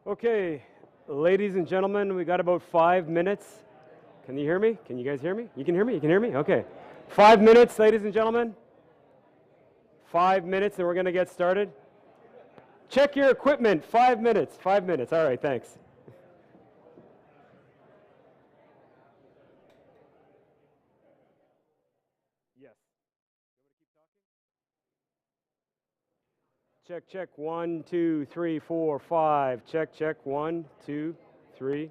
Okay, ladies and gentlemen, we got about 5 minutes. Can you hear me? Can you guys hear me? You can hear me? You can hear me? Okay. 5 minutes, ladies and gentlemen. 5 minutes and we're going to get started. Check your equipment. 5 minutes. 5 minutes. All right, thanks. Yes. Check, check. 1, 2, 3, 4, 5. Check, check. 1, 2, 3.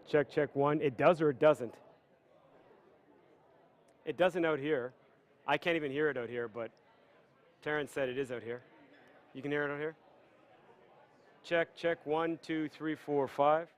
Check, check. 1. It does or it doesn't? It doesn't out here. I can't even hear it out here, but Terrence said it is out here. You can hear it out here? Check, check. 1, 2, 3, 4, 5.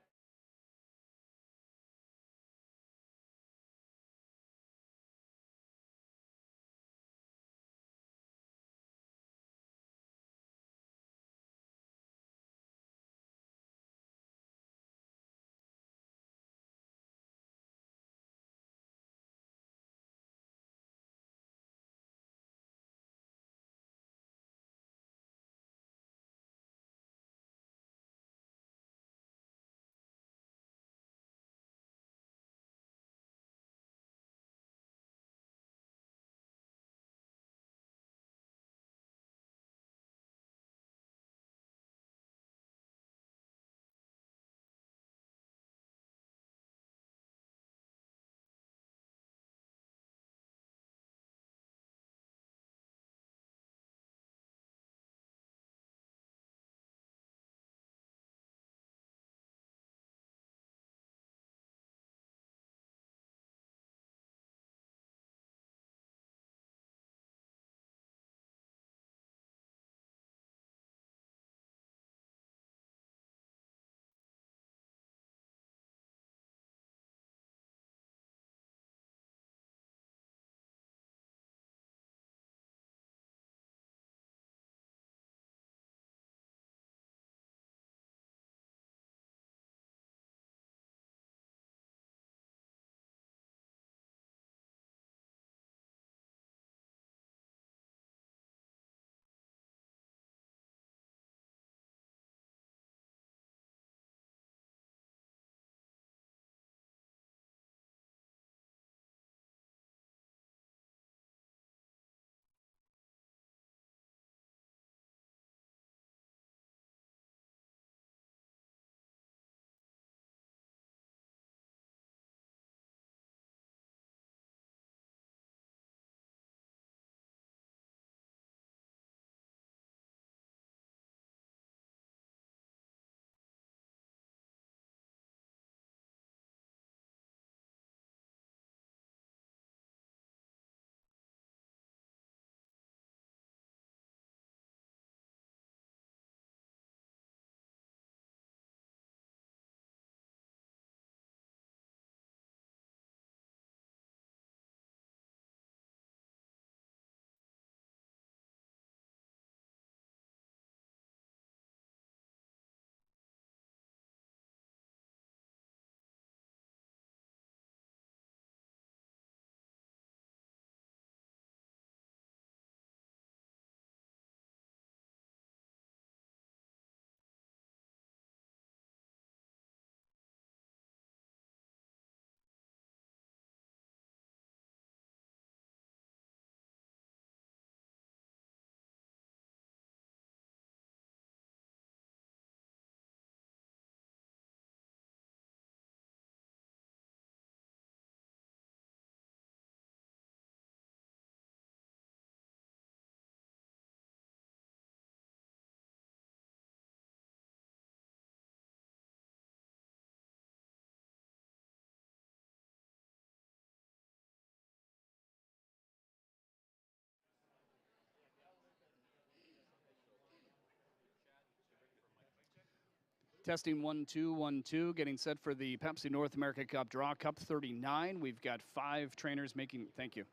Testing 1 2 1 2, getting set for the Pepsi North America Cup Draw Cup 39. We've got 5 trainers making. Thank you.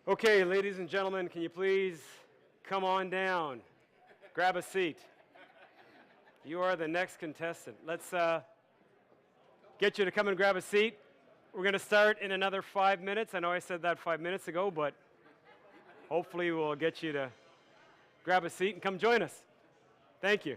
Okay, ladies and gentlemen, can you please come on down? Grab a seat. You are the next contestant. Let's get you to come and grab a seat. We're going to start in another 5 minutes. I know I said that 5 minutes ago, but hopefully we'll get you to grab a seat and come join us. Thank you.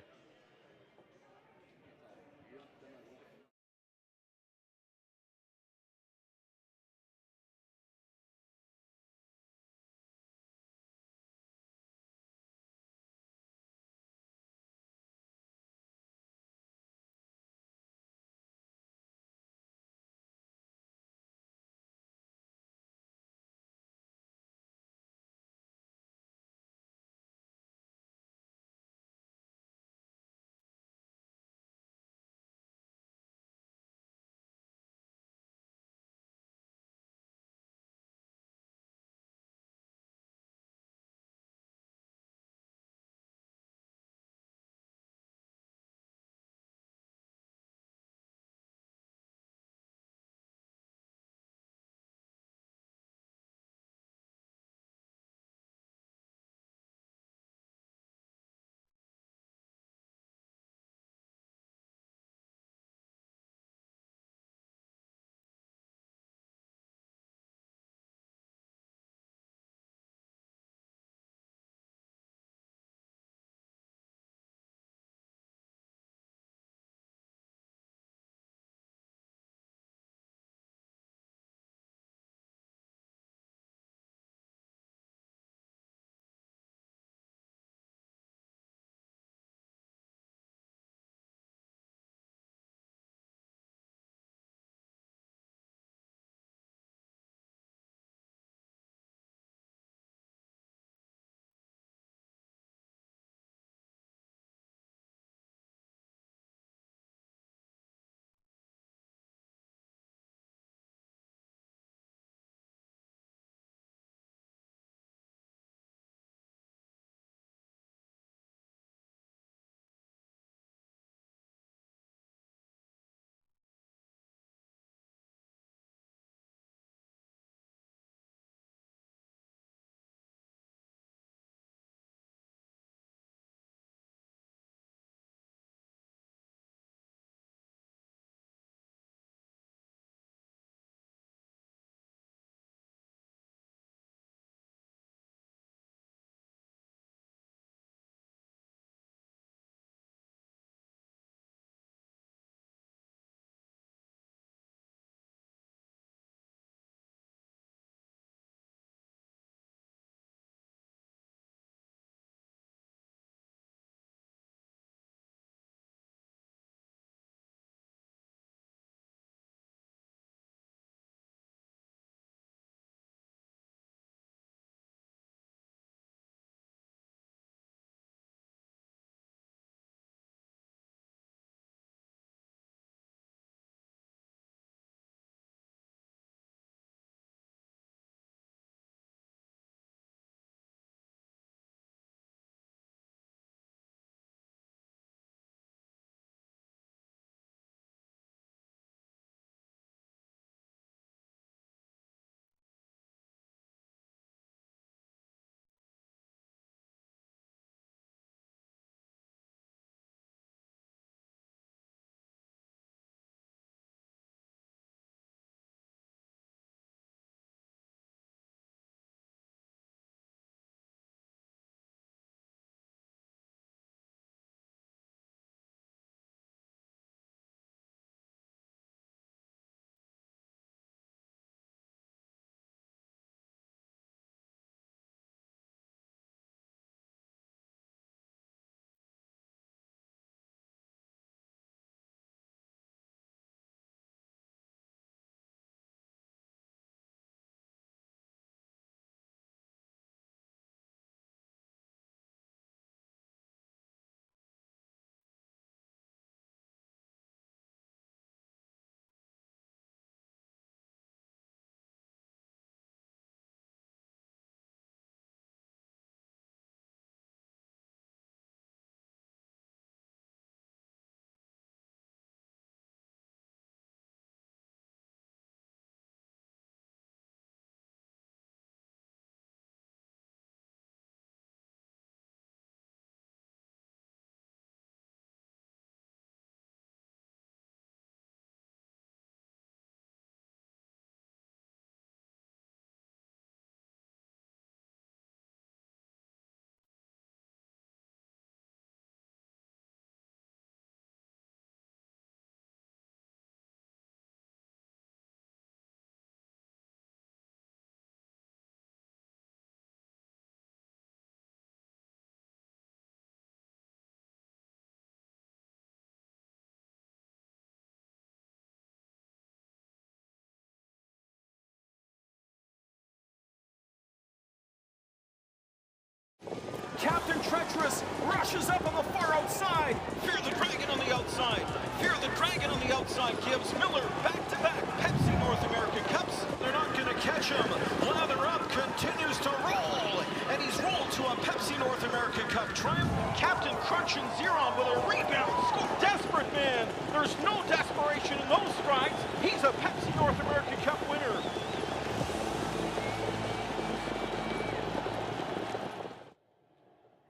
Dangerous rushes up on the far outside. Fear the Dragon on the outside. Fear the Dragon on the outside gives Miller back-to-back Pepsi North American Cups. They're not going to catch him. Lather Up continues to roll, and he's rolled to a Pepsi North American Cup triumph. Captain Crunch and Zeron with a rebound scoop. Desperate man. There's no desperation in those strides. He's a Pepsi North American Cup winner.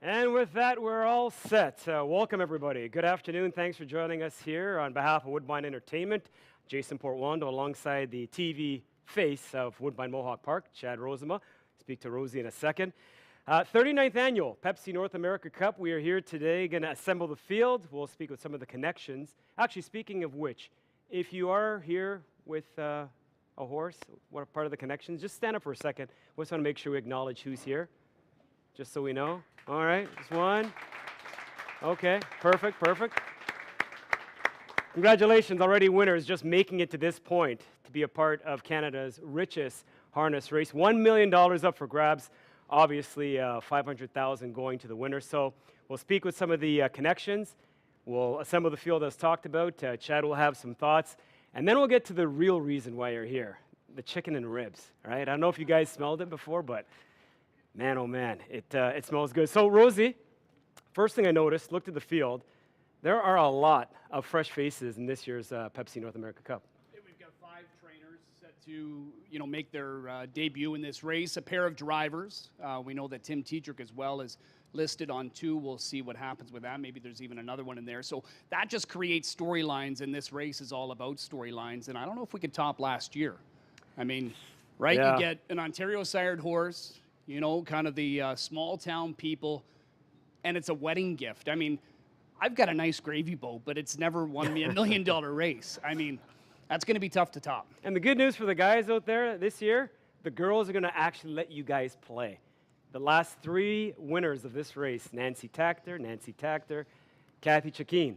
And with that, we're all set. Welcome, everybody. Good afternoon. Thanks for joining us here on behalf of Woodbine Entertainment. Jason Portwando alongside the TV face of Woodbine Mohawk Park, Chad Rosema. Speak to Rosie in a second. 39th annual Pepsi North America Cup. We are here today, going to assemble the field. We'll speak with some of the connections. Actually, speaking of which, if you are here with a horse, what part of the connections, just stand up for a second. We just want to make sure we acknowledge who's here, just so we know. All right, just one. Okay, perfect, perfect. Congratulations, already winners, just making it to this point to be a part of Canada's richest harness race. $1 million up for grabs, obviously $500,000 going to the winner. So we'll speak with some of the connections. We'll assemble the field as talked about. Chad will have some thoughts. And then we'll get to the real reason why you're here, the chicken and ribs, all right? I don't know if you guys smelled it before, but man, oh man, it smells good. So Rosie, first thing I noticed, looked at the field, there are a lot of fresh faces in this year's Pepsi North America Cup. We've got 5 trainers set to make their debut in this race. A pair of drivers. We know that Tim Tetrick as well is listed on 2. We'll see what happens with that. Maybe there's even another one in there. So that just creates storylines, and this race is all about storylines. And I don't know if we could top last year. I mean, right? Yeah. You get an Ontario-sired horse, kind of the small town people, and it's a wedding gift. I mean, I've got a nice gravy boat, but it's never won me $1 million race. I mean, that's going to be tough to top. And the good news for the guys out there this year, the girls are going to actually let you guys play. The last 3 winners of this race, Nancy Tactor, Kathy Chakeen.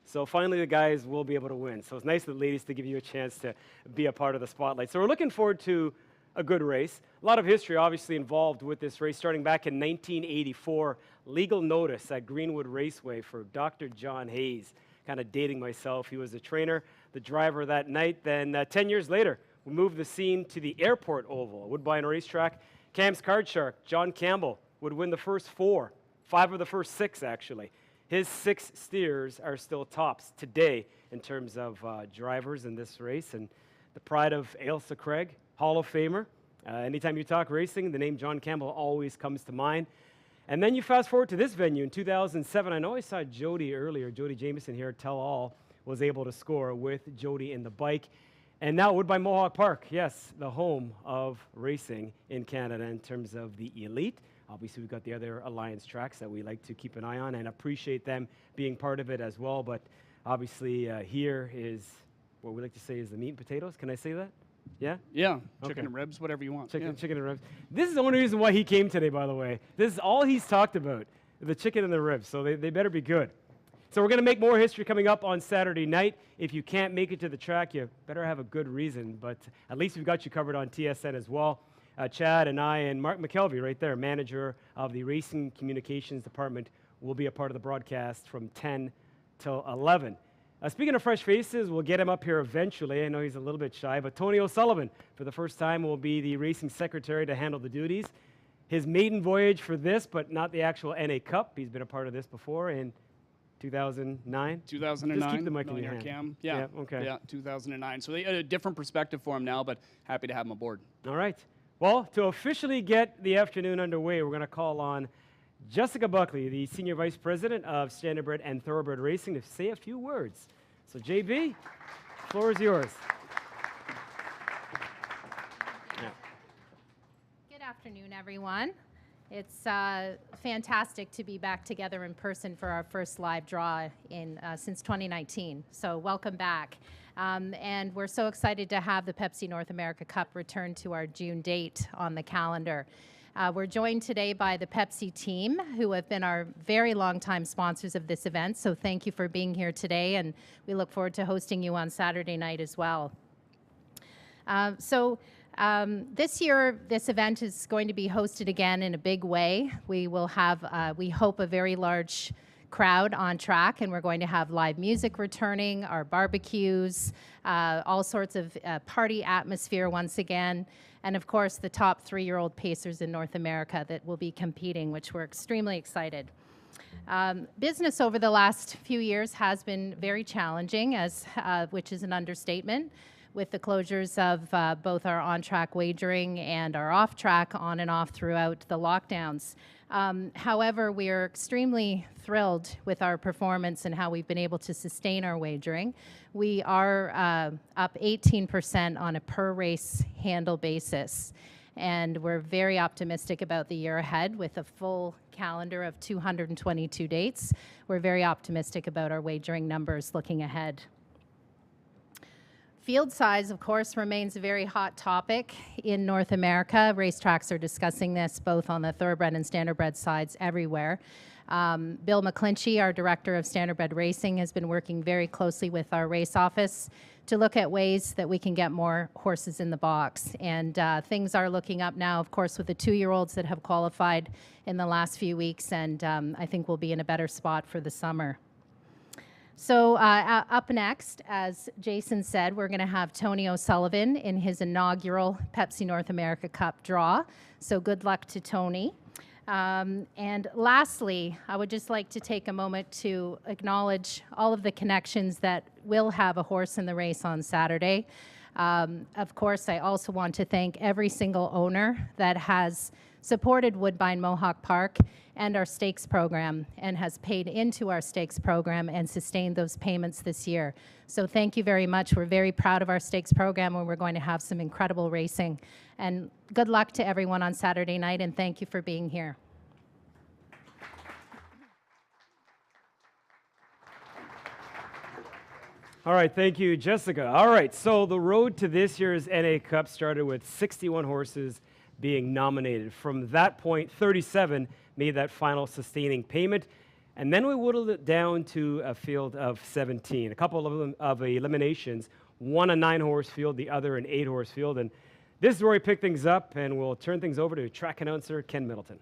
So finally the guys will be able to win. So it's nice of the ladies to give you a chance to be a part of the spotlight. So we're looking forward to a good race. A lot of history obviously involved with this race, starting back in 1984, legal notice at Greenwood Raceway for Dr. John Hayes. Kind of dating myself. He was the trainer, the driver that night. Then 10 years later, we moved the scene to the Airport Oval, Woodbine Racetrack. Cam's Card Shark, John Campbell, would win the first 4, 5 of the first 6 actually. His 6 steers are still tops today in terms of drivers in this race, and the pride of Ailsa Craig, Hall of Famer. Anytime you talk racing, the name John Campbell always comes to mind. And then you fast forward to this venue in 2007. I know I saw Jody earlier, Jody Jameson here, Tell All, was able to score with Jody in the bike. And now Woodbine Mohawk Park, yes, the home of racing in Canada in terms of the elite. Obviously, we've got the other Alliance tracks that we like to keep an eye on and appreciate them being part of it as well. But obviously, here is what we like to say is the meat and potatoes. Can I say that? Yeah? Yeah, chicken Okay. and ribs, whatever you want. Chicken and ribs. This is the only reason why he came today, by the way. This is all he's talked about, the chicken and the ribs. So they better be good. So we're going to make more history coming up on Saturday night. If you can't make it to the track, you better have a good reason. But at least we've got you covered on TSN as well. Chad and I and Mark McKelvey right there, manager of the Racing Communications Department, will be a part of the broadcast from 10 till 11. Speaking of fresh faces, we'll get him up here eventually. I know he's a little bit shy, but Tony O'Sullivan, for the first time, will be the racing secretary to handle the duties. His maiden voyage for this, but not the actual NA Cup. He's been a part of this before in 2009? 2009. Just keep the mic in your Millionaire hand. Cam. Yeah. Yeah, okay. Yeah, 2009. So they had a different perspective for him now, but happy to have him aboard. All right. Well, to officially get the afternoon underway, we're going to call on Jessica Buckley, the Senior Vice President of Standardbred and Thoroughbred Racing, to say a few words. So, JB, the floor is yours. Yeah. Good afternoon, everyone. It's fantastic to be back together in person for our first live draw since 2019. So welcome back. And we're so excited to have the Pepsi North America Cup return to our June date on the calendar. We're joined today by the Pepsi team, who have been our very long-time sponsors of this event. So thank you for being here today, and we look forward to hosting you on Saturday night as well. This year, this event is going to be hosted again in a big way. We will have, we hope, a very large crowd on track, and we're going to have live music returning, our barbecues, all sorts of party atmosphere once again, and of course the top 3-year-old pacers in North America that will be competing, which we're extremely excited. Business over the last few years has been very challenging, which is an understatement, with the closures of both our on-track wagering and our off-track on and off throughout the lockdowns. However, we are extremely thrilled with our performance and how we've been able to sustain our wagering. We are up 18% on a per-race handle basis, and we're very optimistic about the year ahead with a full calendar of 222 dates. We're very optimistic about our wagering numbers looking ahead. Field size, of course, remains a very hot topic in North America. Racetracks are discussing this both on the thoroughbred and standardbred sides everywhere. Bill McClinchy, our Director of Standardbred Racing, has been working very closely with our race office to look at ways that we can get more horses in the box. And things are looking up now, of course, with the 2-year-olds that have qualified in the last few weeks, and I think we'll be in a better spot for the summer. So up next, as Jason said, we're going to have Tony O'Sullivan in his inaugural Pepsi North America Cup draw. So good luck to Tony. And lastly, I would just like to take a moment to acknowledge all of the connections that will have a horse in the race on Saturday. Of course, I also want to thank every single owner that has supported Woodbine Mohawk Park and our stakes program and has paid into our stakes program and sustained those payments this year. So thank you very much. We're very proud of our stakes program, and we're going to have some incredible racing. And good luck to everyone on Saturday night, and thank you for being here. All right, thank you, Jessica. All right, so the road to this year's NA Cup started with 61 horses being nominated. From that point, 37 made that final sustaining payment, and then we whittled it down to a field of 17. A couple of them of eliminations, one a 9-horse field, the other an 8-horse field, and this is where we pick things up, and we'll turn things over to track announcer Ken Middleton.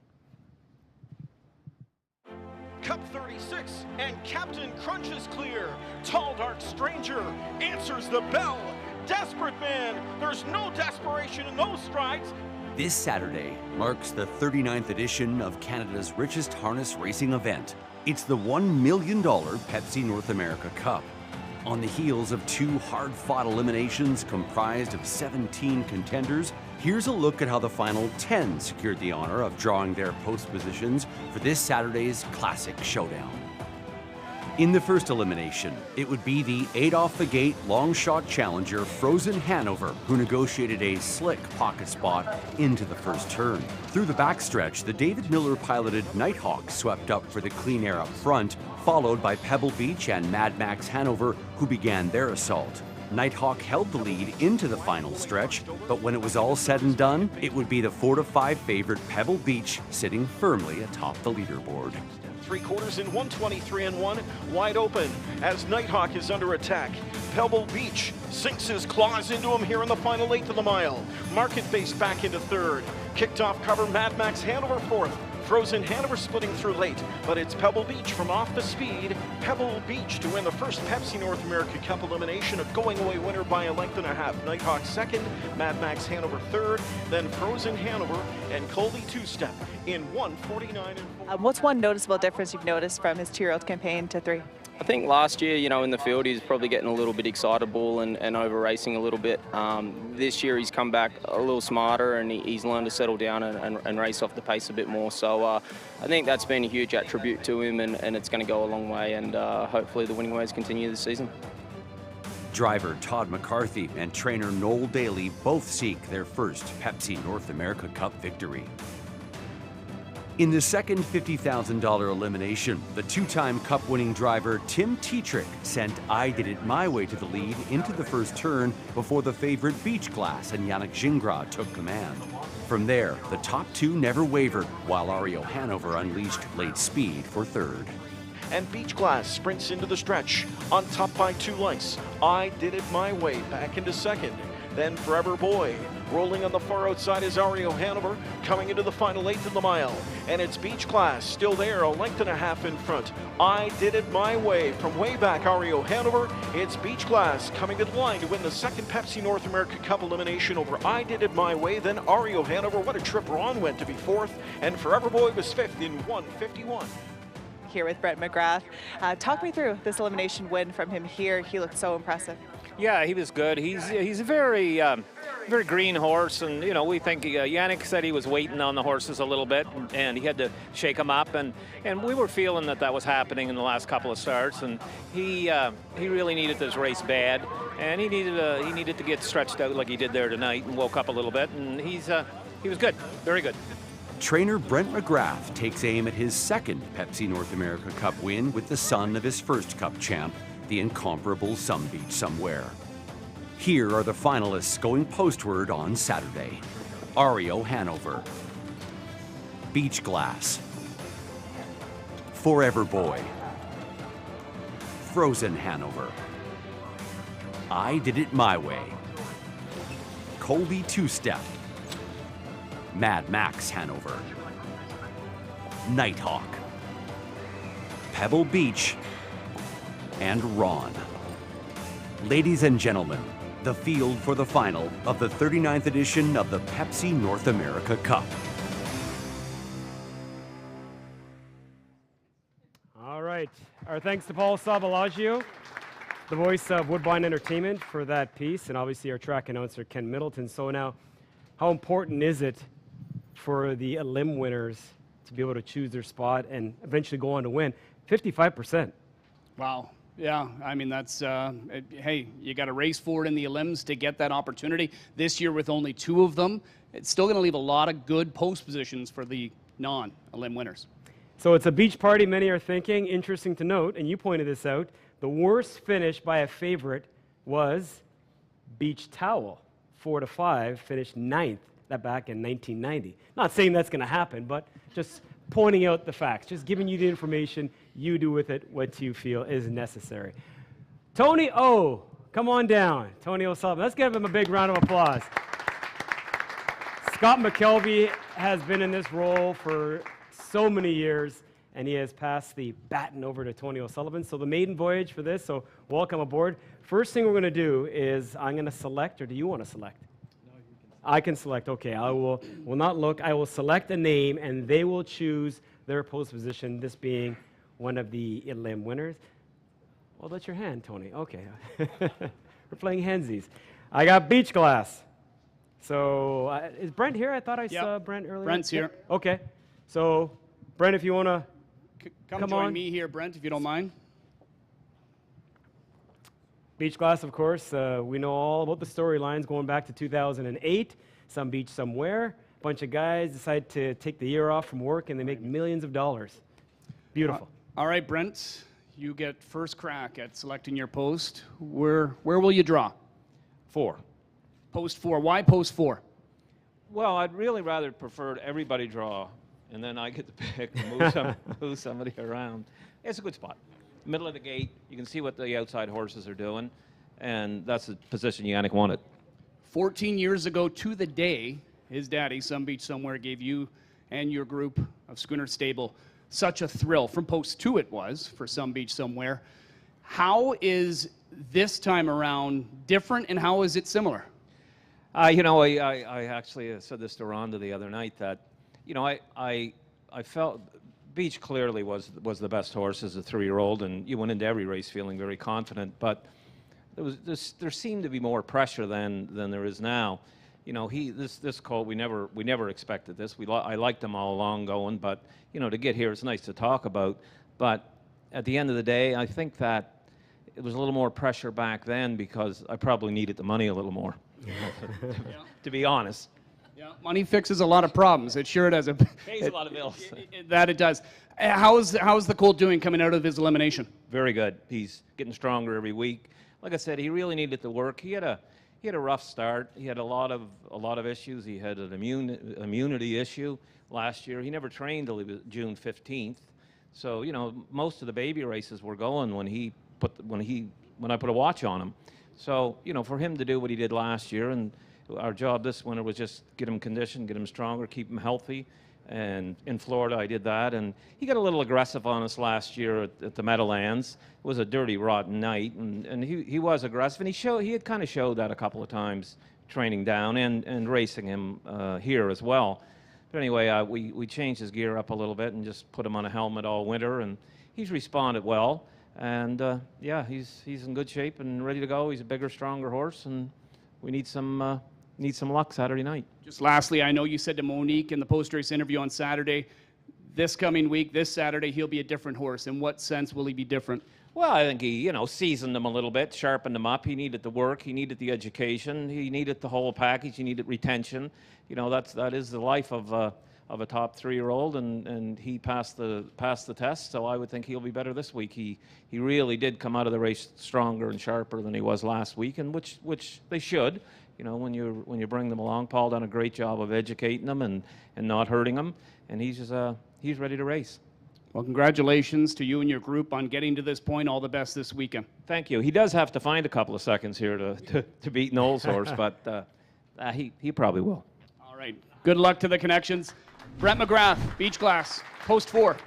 Cup 36, and Captain Crunch is clear. Tall Dark Stranger answers the bell. Desperate Man, there's no desperation in those strides. This Saturday marks the 39th edition of Canada's richest harness racing event. It's the $1 million Pepsi North America Cup. On the heels of 2 hard-fought eliminations comprised of 17 contenders, here's a look at how the final 10 secured the honor of drawing their post positions for this Saturday's Classic Showdown. In the first elimination, it would be the 8-off-the-gate long-shot challenger Frozen Hanover, who negotiated a slick pocket spot into the first turn. Through the backstretch, the David Miller-piloted Nighthawk swept up for the clean air up front, followed by Pebble Beach and Mad Max Hanover, who began their assault. Nighthawk held the lead into the final stretch, but when it was all said and done, it would be the 4-5 favorite Pebble Beach sitting firmly atop the leaderboard. 3/4 in 123-1, wide open as Nighthawk is under attack. Pebble Beach sinks his claws into him here in the final 1/8 of the mile. Market Base back into 3rd. Kicked off cover, Mad Max Hanover 4th. Frozen Hanover splitting through late, but it's Pebble Beach from off the speed. Pebble Beach to win the first Pepsi North America Cup elimination, a going-away winner by a length and a half. Nighthawk 2nd, Mad Max Hanover 3rd, then Frozen Hanover and Colby 2-step in 1:49-4. What's one noticeable difference you've noticed from his 2-year-old campaign to 3? I think last year, you know, in the field, he was probably getting a little bit excitable and over racing a little bit. This year, he's come back a little smarter and he's learned to settle down and race off the pace a bit more. So I think that's been a huge attribute to him, and it's going to go a long way. And hopefully, the winning ways continue this season. Driver Todd McCarthy and trainer Noel Daly both seek their first Pepsi North America Cup victory. In the second $50,000 elimination, the 2-time Cup-winning driver Tim Tetrick sent I Did It My Way to the lead into the first turn before the favorite Beach Glass and Yannick Gingras took command. From there, the top 2 never wavered, while Ario Hanover unleashed late speed for 3rd. And Beach Glass sprints into the stretch, on top by 2 lengths. I Did It My Way back into 2nd. Then Forever Boy Rolling on the far outside is Ario Hanover, coming into the final eighth of the mile. And it's Beach Class still there, a length and a half in front. I Did It My Way from way back Ario Hanover. It's Beach Class coming to the line to win the second Pepsi North America Cup elimination over I Did It My Way. Then Ario Hanover, what a trip Ron went to be fourth. And Forever Boy was fifth in 1:51. Here with Brent McGrath. Talk me through this elimination win from him here. He looked so impressive. Yeah, he was good. He's a very very green horse, and you know, we think Yannick said he was waiting on the horses a little bit, and he had to shake them up, and we were feeling that was happening in the last couple of starts, and he really needed this race bad, and he needed to get stretched out like he did there tonight, and woke up a little bit, and he was good, very good. Trainer Brent McGrath takes aim at his second Pepsi North America Cup win with the son of his first Cup champ, the incomparable Some Beach Somewhere. Here are the finalists going postward on Saturday. Ario Hanover, Beach Glass, Forever Boy, Frozen Hanover, I Did It My Way, Colby Two-Step, Mad Max Hanover, Nighthawk, Pebble Beach, and Ron. Ladies and gentlemen, the field for the final of the 39th edition of the Pepsi North America Cup. All right. Our thanks to Paul Sabalagio, the voice of Woodbine Entertainment, for that piece, and obviously our track announcer, Ken Middleton. So now, how important is it for the elim winners to be able to choose their spot and eventually go on to win? 55%. Wow. Yeah, I mean, that's, hey, you got to race forward in the elims to get that opportunity. This year with only 2 of them, it's still going to leave a lot of good post positions for the non-elim winners. So it's a beach party, many are thinking. Interesting to note, and you pointed this out, the worst finish by a favorite was Beach Towel. 4-5, finished 9th, that back in 1990. Not saying that's going to happen, but just pointing out the facts, just giving you the information. You do with it what you feel is necessary. Tony O, come on down. Tony O'Sullivan. Let's give him a big round of applause. Scott McKelvey has been in this role for so many years, and he has passed the baton over to Tony O'Sullivan. So the maiden voyage for this, so welcome aboard. First thing we're going to do is I'm going to select, or do you want to select? I can select. Okay, I will not look. I will select a name, and they will choose their post position, this being one of the elim winners. Well, that's your hand, Tony. Okay. We're playing handsies. I got Beach Glass. So is Brent here? I thought I saw Brent earlier. Brent's here. Okay. So, Brent, if you want to come join me here, Brent, if you don't mind. Beach Glass, of course, we know all about the storylines going back to 2008. Some beach somewhere. A bunch of guys decide to take the year off from work, and they make millions of dollars. Beautiful. All right, Brent, you get first crack at selecting your post. Where will you draw? 4. Post 4. Why post 4? Well, I'd really rather prefer everybody draw, and then I get to pick and move somebody around. It's a good spot. Middle of the gate, you can see what the outside horses are doing, and that's the position Yannick wanted. 14 years ago to the day, his daddy, Some Beach Somewhere, gave you and your group of Schooner Stable such a thrill. From post 2 it was for Some Beach Somewhere. How is this time around different, and how is it similar? You know, I actually said this to Rhonda the other night that, you know, I felt Beach clearly was the best horse as a 3-year-old, and you went into every race feeling very confident. But there seemed to be more pressure than there is now. You know, this colt, we never expected this. I liked him all along going, but you know, to get here, it's nice to talk about. But at the end of the day, I think that it was a little more pressure back then because I probably needed the money a little more, to be honest. Yeah, money fixes a lot of problems. It sure does. Pays a lot of bills. That it does. How's the colt doing coming out of his elimination? Very good. He's getting stronger every week. Like I said, he really needed the work. He had a rough start. He had a lot of issues. He had an immunity issue last year. He never trained till he was June 15th. So you know, most of the baby races were going when I put a watch on him. So you know, for him to do what he did last year and Our job this winter was just get him conditioned, get him stronger, keep him healthy. And in Florida, I did that. And he got a little aggressive on us last year at the Meadowlands. It was a dirty, rotten night, and he was aggressive. And he had kind of showed that a couple of times training down and racing him here as well. But anyway, we changed his gear up a little bit and just put him on a helmet all winter, and he's responded well. And yeah, he's in good shape and ready to go. He's a bigger, stronger horse, and we need some luck Saturday night. Just lastly, I know you said to Monique in the post-race interview on Saturday, this coming week, this Saturday, he'll be a different horse. In what sense will he be different? Well, I think he, seasoned him a little bit, sharpened him up. He needed the work. He needed the education. He needed the whole package. He needed retention. That is the life of a top 3-year-old, and he passed the test. So I would think he'll be better this week. He really did come out of the race stronger and sharper than he was last week, and which they should. When you bring them along, Paul done a great job of educating them and not hurting them, and he's ready to race. Well, congratulations to you and your group on getting to this point. All the best this weekend. Thank you. He does have to find a couple of seconds here to beat Noel's horse, but he probably will. All right. Good luck to the connections. Brett McGrath, Beach Glass, post 4.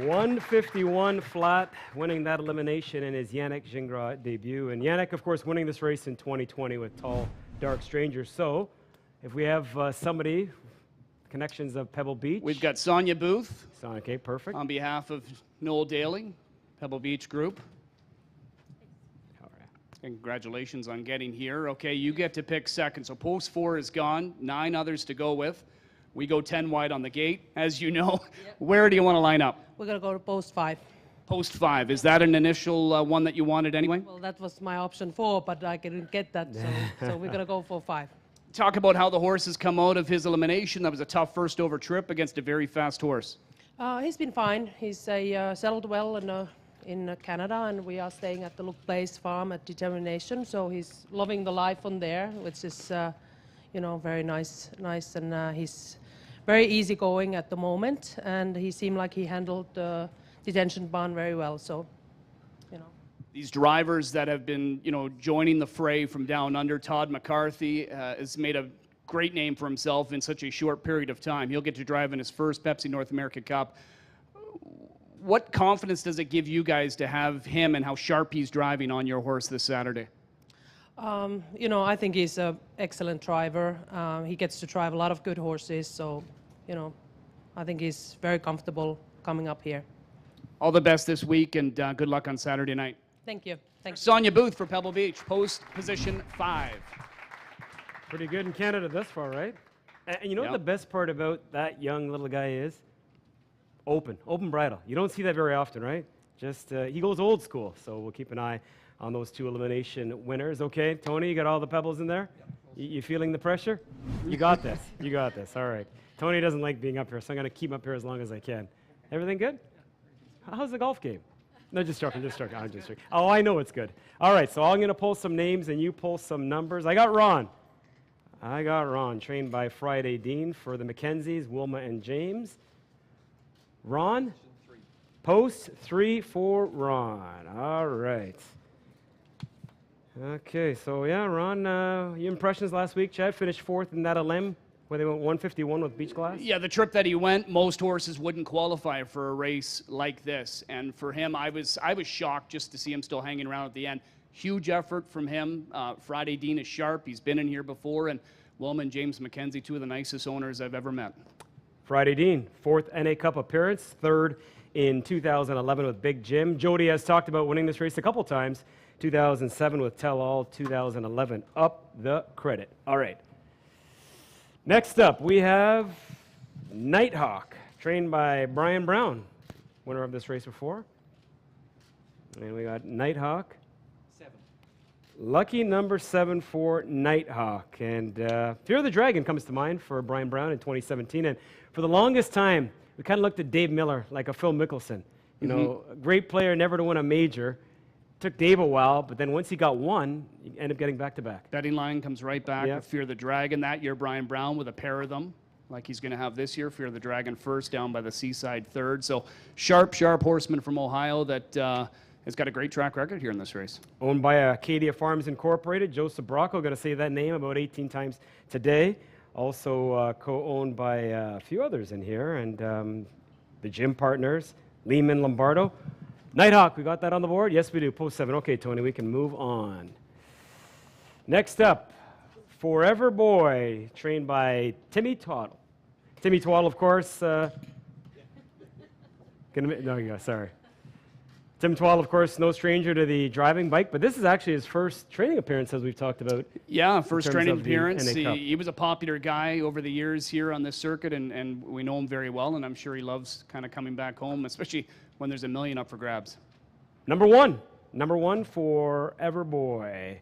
151 flat, winning that elimination in his Yannick Gingras debut. And Yannick, of course, winning this race in 2020 with Tall, Dark Stranger. So, if we have somebody, connections of Pebble Beach. We've got Sonia Booth. Okay, perfect. On behalf of Noel Daly, Pebble Beach Group. All right. Congratulations on getting here. Okay, you get to pick second. So post 4 is gone, 9 others to go with. We go 10 wide on the gate, as you know. Yep. Where do you want to line up? We're going to go to post 5. Post 5. Is that an initial one that you wanted anyway? Well, that was my option 4, but I couldn't get that, so we're going to go for 5. Talk about how the horse has come out of his elimination. That was a tough first over trip against a very fast horse. He's been fine. He's settled well in Canada, and we are staying at the Look Place farm at Determination, so he's loving the life on there, which is very nice, and he's very easygoing at the moment, and he seemed like he handled the detention barn very well. So, these drivers that have been, joining the fray from down under, Todd McCarthy has made a great name for himself in such a short period of time. He'll get to drive in his first Pepsi North America Cup. What confidence does it give you guys to have him and how sharp he's driving on your horse this Saturday? I think he's an excellent driver. He gets to drive a lot of good horses, so, I think he's very comfortable coming up here. All the best this week, and good luck on Saturday night. Thank you. Thanks. Sonia Booth for Pebble Beach, post position 5. Pretty good in Canada thus far, right? And you know what the best part about that young little guy is? Open bridle. You don't see that very often, right? Just, he goes old school, so we'll keep an eye on those 2 elimination winners. Okay, Tony, you got all the pebbles in there? Yep. You feeling the pressure? You got this. You got this. All right. Tony doesn't like being up here, so I'm going to keep him up here as long as I can. Everything good? How's the golf game? No, just joking. I'm just joking. Oh, I know it's good. All right, so I'm going to pull some names and you pull some numbers. I got Ron, trained by Friday Dean for the Mackenzies, Wilma and James. Ron? Post 3 for Ron. All right. Okay, so yeah, Ron, your impressions last week. Chad finished 4th in that Elim, where they went 151 with Beach Glass. Yeah, the trip that he went, most horses wouldn't qualify for a race like this. And for him, I was shocked just to see him still hanging around at the end. Huge effort from him. Friday Dean is sharp. He's been in here before. And Wilma and James McKenzie, 2 of the nicest owners I've ever met. Friday Dean, 4th NA Cup appearance, 3rd in 2011 with Big Jim. Jody has talked about winning this race a couple times. 2007 with Tell All, 2011 up the credit. All right. Next up, we have Nighthawk, trained by Brian Brown, winner of this race before. And we got Nighthawk. 7. Lucky number 7 for Nighthawk. And Fear of the Dragon comes to mind for Brian Brown in 2017. And for the longest time, we kind of looked at Dave Miller like a Phil Mickelson. You know, a great player, never to win a major. Took Dave a while, but then once he got one, he ended up getting back-to-back. Betting line comes right back with Fear the Dragon. That year, Brian Brown with a pair of them, like he's going to have this year. Fear the Dragon first, down by the Seaside third. So sharp horseman from Ohio that has got a great track record here in this race. Owned by Acadia Farms Incorporated. Joseph Bracco, going to say that name about 18 times today. Also co-owned by a few others in here, and the gym partners, Lehman Lombardo. Nighthawk, we got that on the board? Yes, we do. Post 7. Okay, Tony, we can move on. Next up, Forever Boy, trained by Timmy Twaddle. Timmy Twaddle, of course. No, yeah, sorry. Tim Twaddle, of course, no stranger to the driving bike, but this is actually his first training appearance, as we've talked about. Yeah, first training appearance. NA Cup. He was a popular guy over the years here on this circuit, and we know him very well, and I'm sure he loves kind of coming back home, especially when there's $1 million up for grabs. Number one for Forever Boy,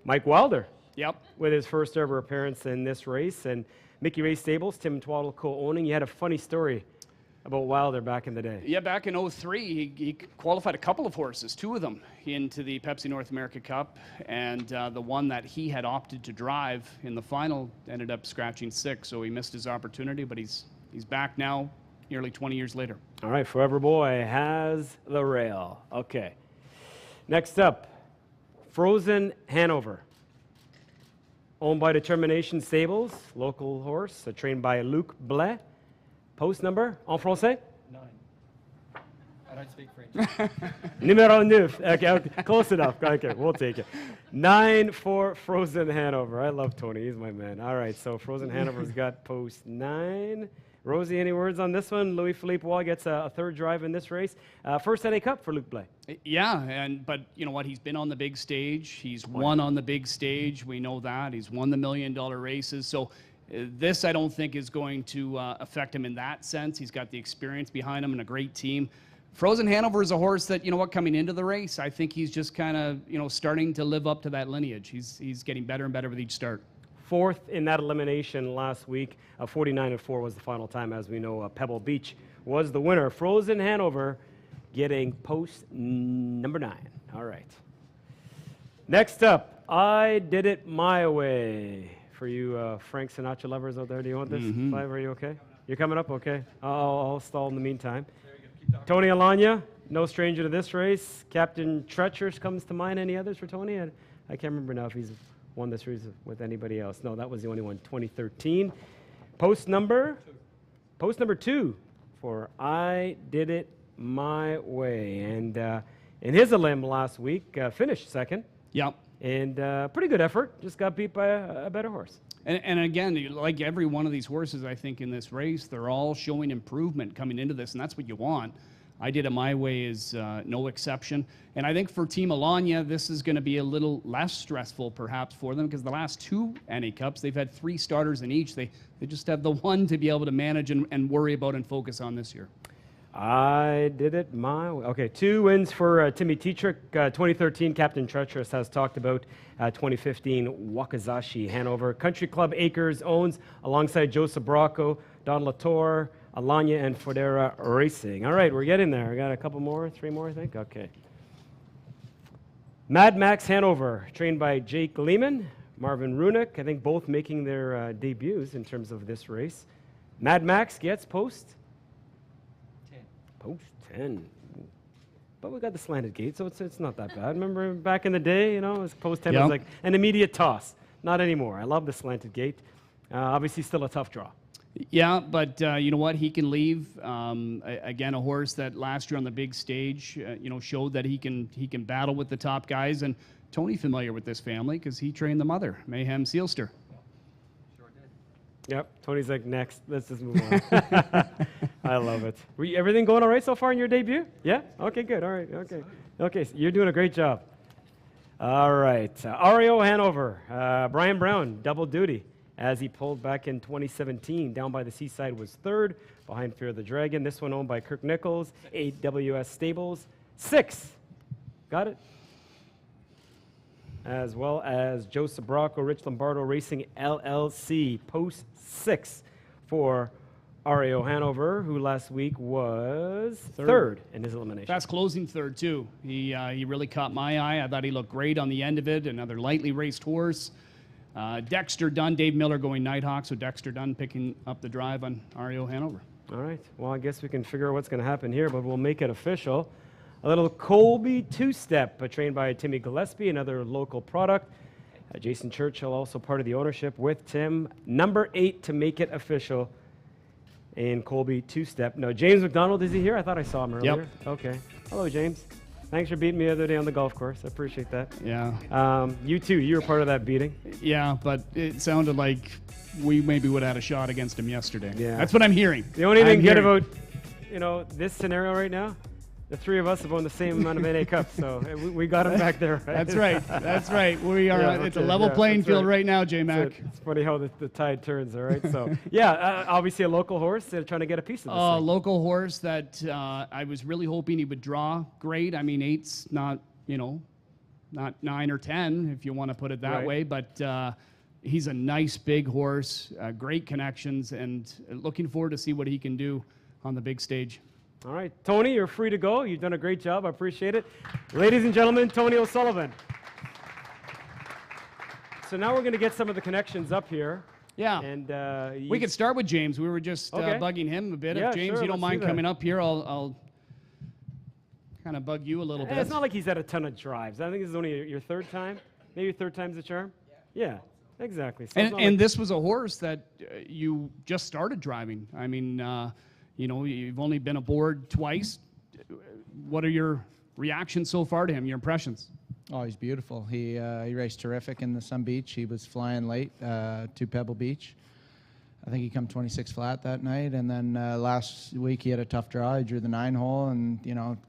Mike Wilder. Yep. With his first ever appearance in this race, and Mickey Ray Stables, Tim Twaddle co-owning. You had a funny story about Wilder back in the day. Yeah, back in 03, he qualified a couple of horses, 2 of them, into the Pepsi North America Cup, and the one that he had opted to drive in the final ended up scratching 6, so he missed his opportunity, but he's back now, nearly 20 years later. All right, Forever Boy has the rail. Okay. Next up, Frozen Hanover. Owned by Determination Stables, local horse, trained by Luc Blais. Post number, en français? 9. I don't speak French. Numéro 9. Okay, close enough. Okay, we'll take it. 9 for Frozen Hanover. I love Tony. He's my man. All right, so Frozen Hanover's got post 9. Rosie, any words on this one? Louis-Philippe Waugh gets a third drive in this race. First NA Cup for Luc Blais. Yeah, but you know what? He's been on the big stage. He's won on the big stage. We know that. He's won the $1 million races. So this, I don't think, is going to affect him in that sense. He's got the experience behind him and a great team. Frozen Hanover is a horse that, you know what, coming into the race, I think he's just kind of, you know, starting to live up to that lineage. He's getting better and better with each start. 4th in that elimination last week. 49-4 was the final time. As we know, Pebble Beach was the winner. Frozen Hanover getting post number 9. All right. Next up, I Did It My Way. For you Frank Sinatra lovers out there, do you want this? Clive, are you okay? You're coming up? Okay. I'll stall in the meantime. Tony Alagna, no stranger to this race. Captain Treacherous comes to mind. Any others for Tony? I can't remember now if he's won this race with anybody else. No, that was the only one, 2013. Post number 2 for I Did It My Way. And in his elim last week, finished second. Yep. And pretty good effort. Just got beat by a better horse. And again, like every one of these horses, I think, in this race, they're all showing improvement coming into this, and that's what you want. I Did It My Way is no exception. And I think for Team Alagna, this is going to be a little less stressful, perhaps, for them, because the last 2 NA Cups, they've had 3 starters in each. They just have the one to be able to manage and worry about and focus on this year. I Did It My Way. Okay, 2 wins for Timmy Tetrick. 2013, Captain Treacherous has talked about. 2015, Wakazashi Hanover. Country Club Acres owns, alongside Joseph Bracco, Don Latour, Alagna, and Fodera Racing. All right, we're getting there. I got a couple more, 3 more, I think. Okay. Mad Max Hanover, trained by Jake Lehman, Marvin Runick. I think both making their debuts in terms of this race. Mad Max gets post 10. Post 10. But we got the slanted gate, so it's not that bad. Remember back in the day, you know, it was post 10 was like an immediate toss. Not anymore. I love the slanted gate. Obviously, still a tough draw. Yeah, but you know what? He can leave. Again, a horse that last year on the big stage, you know, showed that he can battle with the top guys. And Tony familiar with this family because he trained the mother, Mayhem Sealster. Sure did. Yep. Tony's like, next. Let's just move on. I love it. Everything going all right so far in your debut? Yeah? Okay, good. All right. Okay. Okay, so you're doing a great job. All right. REO Hanover. Brian Brown, double duty. As he pulled back in 2017, Down by the Seaside was 3rd, behind Fear the Dragon. This one owned by Kirk Nichols, AWS Stables. 6. Got it? As well as Joseph Bracco, Rich Lombardo Racing LLC. Post 6 for REO Hanover, who last week was third in his elimination. Fast closing 3rd, too. He really caught my eye. I thought he looked great on the end of it. Another lightly raced horse. Dexter Dunn, Dave Miller going Nighthawk, so Dexter Dunn picking up the drive on REO Hanover. All right. Well, I guess we can figure out what's going to happen here, but we'll make it official. A little Colby two-step, trained by Timmy Gillespie, another local product. Jason Churchill, also part of the ownership with Tim. Number 8 to make it official in Colby two-step. No, James McDonald, is he here? I thought I saw him earlier. Yep. Okay. Hello, James. Thanks for beating me the other day on the golf course. I appreciate that. Yeah. You too. You were part of that beating. Yeah, but it sounded like we maybe would have had a shot against him yesterday. Yeah. That's what I'm hearing. The only thing good hearing. about, this scenario right now, the three of us have won the same amount of NA Cups, so we got him back there. Right? That's right. That's right. We are. Yeah, it's a okay, level yeah, playing that's field right. right now, J-Mac. It's funny how the tide turns, all right? So, yeah, obviously a local horse trying to get a piece of this thing. Local horse that I was really hoping he would draw great. I mean, 8's not, not 9 or 10, if you want to put it that Right. way, but he's a nice big horse, great connections, and looking forward to see what he can do on the big stage. All right, Tony, you're free to go. You've done a great job. I appreciate it. Ladies and gentlemen, Tony O'Sullivan. So now we're going to get some of the connections up here. Yeah. And We could start with James. We were just Okay. bugging him a bit. Yeah, If James, sure, you don't let's do mind that. coming up here, I'll kind of bug you a little bit. It's not like he's had a ton of drives. I think this is only your third time. Maybe your third time's the charm. Yeah, exactly. So it's not And like- this was a horse that you just started driving. I mean, you've only been aboard twice. What are your reactions so far to him, your impressions? Oh, he's beautiful. He raced terrific in the Sun Beach. He was flying late to Pebble Beach. I think he come 26 flat that night, and then last week he had a tough draw. He drew the 9-hole, and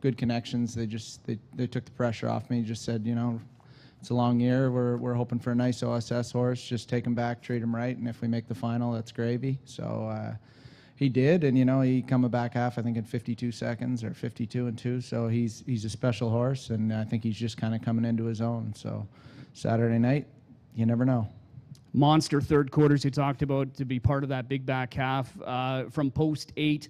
good connections. They took the pressure off me. Just said, it's a long year. We're hoping for a nice OSS horse. Just take him back, treat him right, and if we make the final, that's gravy. So he did, and he come a back half, I think, in 52 seconds or 52 and 2. So he's a special horse, and I think he's just kind of coming into his own. So Saturday night, you never know. Monster third quarters you talked about to be part of that big back half. From post 8,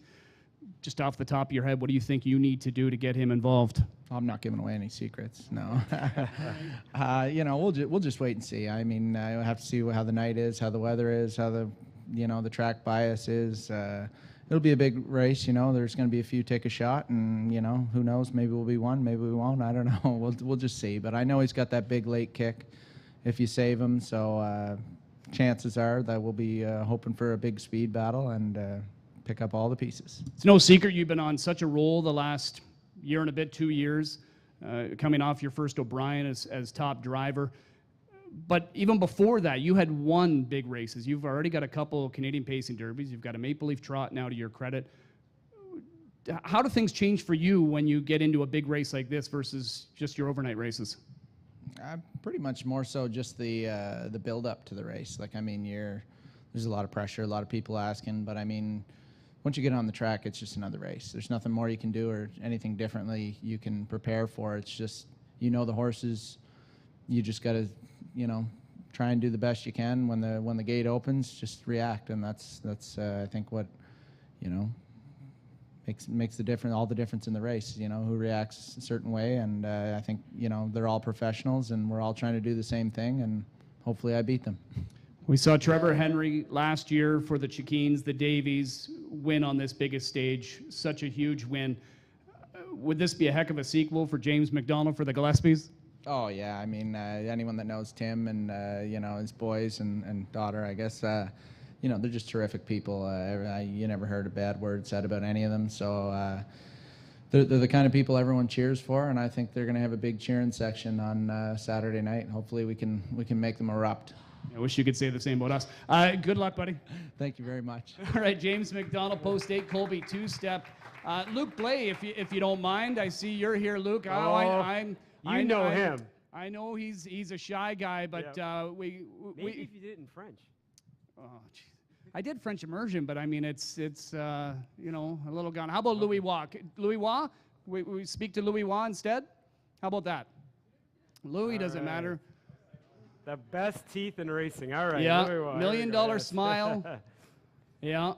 just off the top of your head, what do you think you need to do to get him involved? I'm not giving away any secrets. No. We'll just wait and see. I mean, I have to see how the night is, how the weather is, how the track bias is. It'll be a big race. There's going to be a few take a shot, and who knows? Maybe we'll be one, maybe we won't. I don't know. We'll just see. But I know he's got that big late kick if you save him. So chances are that we'll be hoping for a big speed battle and pick up all the pieces. It's no secret you've been on such a roll the last year and a bit, 2 years, coming off your first O'Brien as top driver. But even before that, you had won big races. You've already got a couple Canadian Pacing Derbies. You've got a Maple Leaf Trot now to your credit. How do things change for you when you get into a big race like this versus just your overnight races? Pretty much more so just the build up to the race. Like, I mean, there's a lot of pressure, a lot of people asking, but I mean, once you get on the track, it's just another race. There's nothing more you can do or anything differently you can prepare for. It's just, the horses, you just got to, try and do the best you can. When the gate opens, just react, and that's I think what, makes the difference, all the difference in the race. Who reacts a certain way, and I think they're all professionals, and we're all trying to do the same thing, and hopefully I beat them. We saw Trevor Henry last year for the Chickens, the Davies, win on this biggest stage. Such a huge win. Would this be a heck of a sequel for James McDonald for the Gillespies? Oh, yeah. I mean, anyone that knows Tim and, his boys and daughter, I guess, they're just terrific people. You never heard a bad word said about any of them. So they're the kind of people everyone cheers for, and I think they're going to have a big cheering section on Saturday night. Hopefully we can make them erupt. I wish you could say the same about us. Good luck, buddy. Thank you very much. All right, James McDonald, post 8, Colby two-step. Luke Blay, if you don't mind, I see you're here, Luke. I know him. I know he's a shy guy, but maybe if you did it in French. Oh, geez. I did French immersion, but I mean it's a little gone. How about Louis Waugh? Louis Waugh? We speak to Louis Waugh instead. How about that? Louis doesn't matter. The best teeth in racing. All right. Yeah, Louis Waugh. $1 million Yes. smile. Yeah.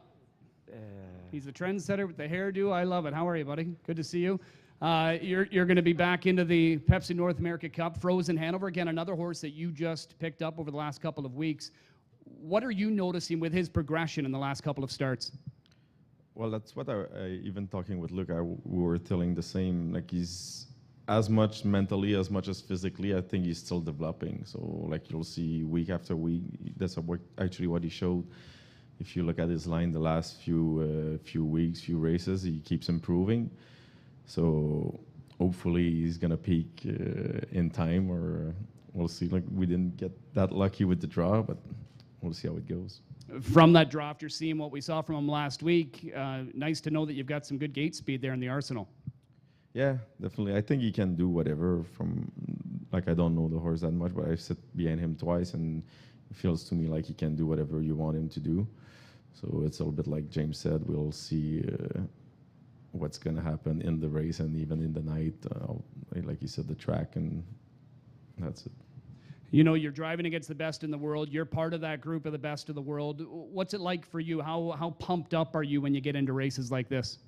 He's a trendsetter with the hairdo. I love it. How are you, buddy? Good to see you. You're going to be back into the Pepsi North America Cup. Frozen Hanover, again, another horse that you just picked up over the last couple of weeks. What are you noticing with his progression in the last couple of starts? Well, that's what even talking with Luke, we were telling the same. Like he's as much mentally as much as physically. I think he's still developing. So like you'll see week after week. That's actually what he showed. If you look at his line, the last few weeks, few races, he keeps improving. So hopefully he's gonna peak in time, or we'll see. Like we didn't get that lucky with the draw, but we'll see how it goes. From that draw, after seeing what we saw from him last week, nice to know that you've got some good gate speed there in the arsenal. Yeah, definitely. I think he can do whatever from, like I don't know the horse that much, but I've sat behind him twice and it feels to me like he can do whatever you want him to do. So it's a little bit like James said, we'll see what's going to happen in the race and even in the night. Like you said, the track, and that's it. You know, you're driving against the best in the world. You're part of that group of the best of the world. What's it like for you? How pumped up are you when you get into races like this?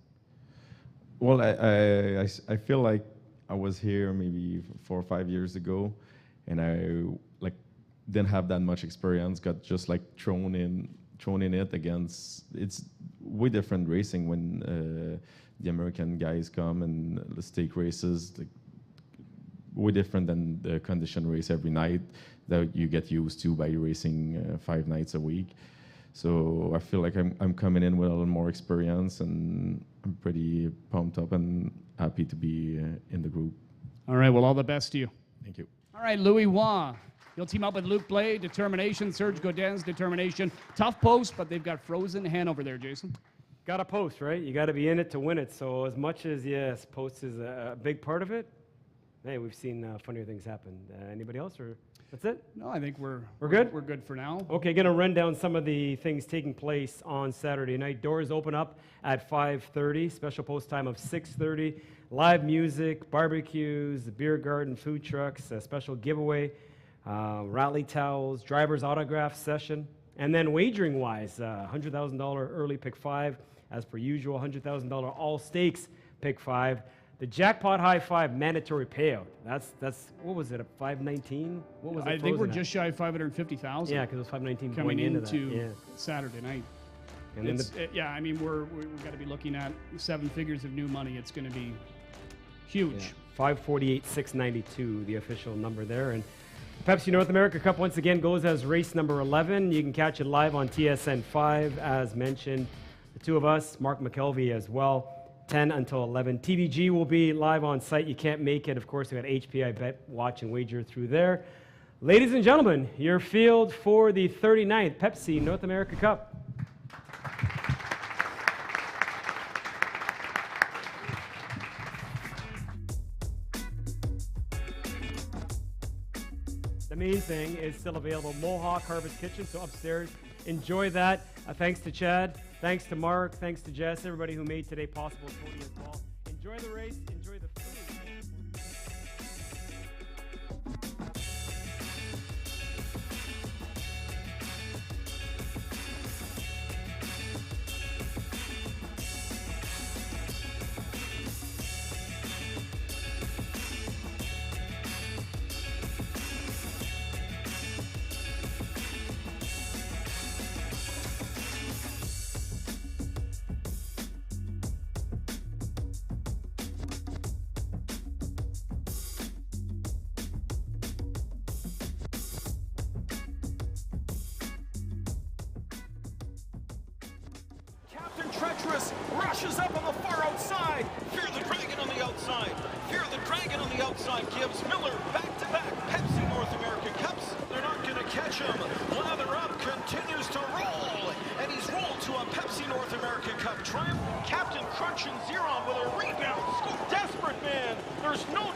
Well, I feel like I was here maybe 4 or 5 years ago, and I like didn't have that much experience. Got just like thrown in it against. It's way different racing when the American guys come and the stake races. Like, way different than the condition race every night that you get used to by racing 5 nights a week. So I feel like I'm coming in with a little more experience, and I'm pretty pumped up and happy to be in the group. All right, well, all the best to you. Thank you. All right, Louis Waugh. He'll team up with Luc Blais, Determination, Serge Godin's Determination. Tough post, but they've got Frozen Hanover there, Jason. Got a post, right? You got to be in it to win it. So as much as, yes, post is a big part of it, hey, we've seen funnier things happen. Anybody else, or that's it? No, I think we're good? We're good for now. Okay, going to run down some of the things taking place on Saturday night. Doors open up at 5:30, special post time of 6:30. Live music, barbecues, beer garden, food trucks, a special giveaway, rally towels, driver's autograph session. And then wagering-wise, $100,000 early pick 5, as per usual, $100,000 all stakes pick 5. The jackpot high 5 mandatory payout. That's what was it, a 519? What was it? I think we're just shy of 550,000. Yeah, because it was 519 coming going into into that. Yeah. Saturday night. And then yeah, I mean we've got to be looking at 7 figures of new money. It's going to be huge. Yeah. 548,692, the official number there. And the Pepsi North America Cup once again goes as race number 11. You can catch it live on TSN 5, as mentioned. The two of us, Mark McKelvey as well. 10 until 11. TVG will be live on site. You can't make it. Of course, we got HPI Bet, watch and wager through there. Ladies and gentlemen, your field for the 39th Pepsi North America Cup. The main thing is still available. Mohawk Harvest Kitchen, so upstairs. Enjoy that. Thanks to Chad. Thanks to Mark. Thanks to Jess. Everybody who made today possible. Tony as well. Enjoy the race. Enjoy the food. Treacherous rushes up on the far outside. Fear the Dragon on the outside. Fear the Dragon on the outside gives Miller back-to-back Pepsi North American Cups. They're not going to catch him. Lather Up continues to roll, and he's rolled to a Pepsi North American Cup triumph. Captain Crunch and Zeron with a rebound. Desperate Man. There's no